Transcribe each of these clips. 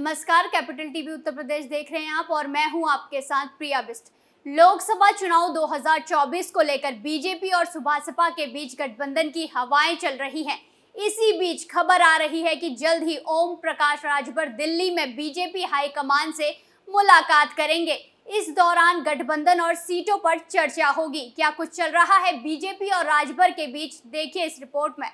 नमस्कार, capital TV Uttar Pradesh देख रहे हैं आप और मैं हूं आपके साथ प्रिया बिस्ट। लोकसभा चुनाव 2024 को लेकर बीजेपी और सुभासपा के बीच गठबंधन की हवाएं चल रही हैं। इसी बीच खबर आ रही है कि जल्द ही ओम प्रकाश राजभर दिल्ली में बीजेपी हाईकमान से मुलाकात करेंगे। इस दौरान गठबंधन और सीटों पर चर्चा होगी। क्या कुछ चल रहा है बीजेपी और राजभर के बीच, देखिए इस रिपोर्ट में।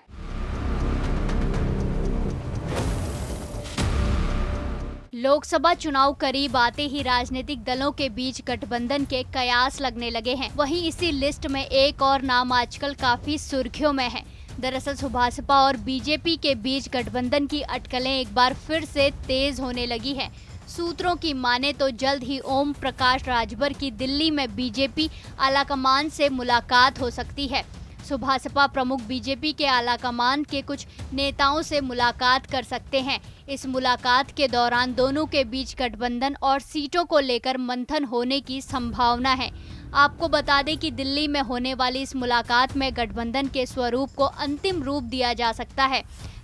लोकसभा चुनाव करीब आते ही राजनीतिक दलों के बीच गठबंधन के कयास लगने लगे हैं। वहीं इसी लिस्ट में एक और नाम आजकल काफी सुर्खियों में है। दरअसल सुभासपा और बीजेपी के बीच गठबंधन की अटकलें एक बार फिर से तेज होने लगी हैं। सूत्रों की माने तो जल्द ही ओम प्रकाश राजभर की दिल्ली में बीजेपी आलाकमान से मुलाकात हो सकती है। सुभासपा प्रमुख बीजेपी के आलाकमान के कुछ नेताओं से मुलाकात कर सकते हैं। इस मुलाकात के दौरान दोनों के बीच गठबंधन और सीटों को लेकर मंथन होने की संभावना है। आपको बता दें कि दिल्ली में होने वाली इस मुलाकात में गठबंधन के स्वरूप को अंतिम रूप दिया जा सकता है।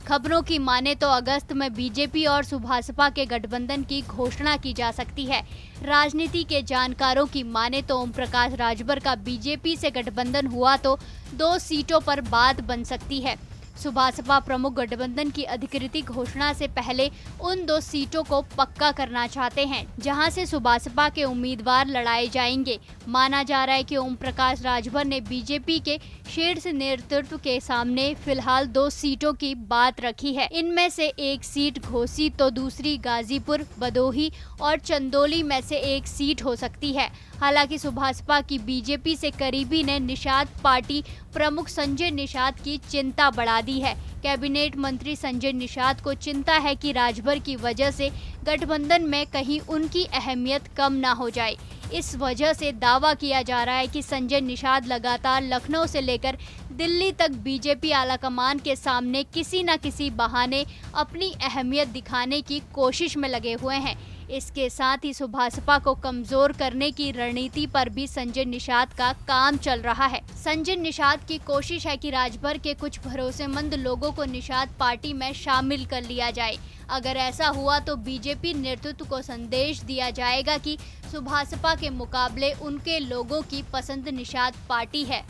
खबरों की माने तो अगस्त में बीजेपी और सुभासपा के गठबंधन की घोषणा की जा सकती है। राजनीति के जानकारों की माने तो ओम प्रकाश राजभर का बीजेपी से गठबंधन हुआ तो 2 सीटों पर बात बन सकती है। सुभासपा प्रमुख गठबंधन की अधिकृत घोषणा से पहले उन 2 सीटों को पक्का करना चाहते हैं, जहां से सुभासपा के उम्मीदवार लड़ाए जाएंगे। माना जा रहा है कि ओम प्रकाश राजभर ने बीजेपी के शीर्ष नेतृत्व के सामने फिलहाल 2 सीटों की बात रखी है। इनमें से एक सीट घोसी तो दूसरी गाजीपुर, भदोही और चंदौली में से एक सीट हो सकती है। हालांकि सुभासपा की बीजेपी से करीबी ने निषाद पार्टी प्रमुख संजय निषाद की चिंता बढ़ा दी है। कैबिनेट मंत्री संजय निषाद को चिंता है कि राजभर की वजह से गठबंधन में कहीं उनकी अहमियत कम ना हो जाए। इस वजह से दावा किया जा रहा है कि संजय निषाद लगातार लखनऊ से लेकर दिल्ली तक बीजेपी आलाकमान के सामने किसी न किसी बहाने अपनी अहमियत दिखाने की कोशिश में लगे हुए हैं। इसके साथ ही सुभासपा को कमजोर करने की रणनीति पर भी संजय निषाद का काम चल रहा है। संजय निषाद की कोशिश है कि राजभर के कुछ भरोसेमंद लोगों को निषाद पार्टी में शामिल कर लिया जाए। अगर ऐसा हुआ तो बीजेपी नेतृत्व को संदेश दिया जाएगा कि सुभासपा के मुकाबले उनके लोगों की पसंद निषाद पार्टी है।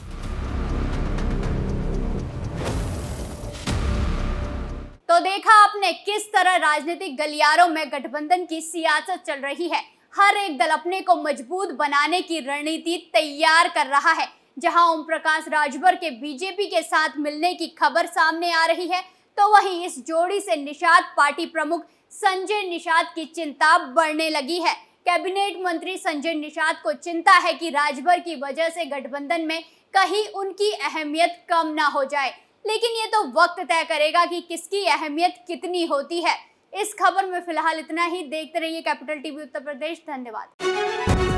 तो देखा आपने किस तरह राजनीतिक गलियारों में गठबंधन की सियासत चल रही है। हर एक दल अपने को मजबूत बनाने की रणनीति तैयार कर रहा है। जहां ओम प्रकाश राजभर के बीजेपी के साथ मिलने की खबर सामने आ रही है, तो वहीं इस जोड़ी से निषाद पार्टी प्रमुख संजय निषाद की चिंता बढ़ने लगी है। कैबिनेट मंत्री संजय निषाद को चिंता है कि राजभर की वजह से गठबंधन में कहीं उनकी अहमियत कम ना हो जाए। लेकिन ये तो वक्त तय करेगा कि किसकी अहमियत कितनी होती है। इस खबर में फिलहाल इतना ही। देखते रहिए कैपिटल टीवी उत्तर प्रदेश। धन्यवाद।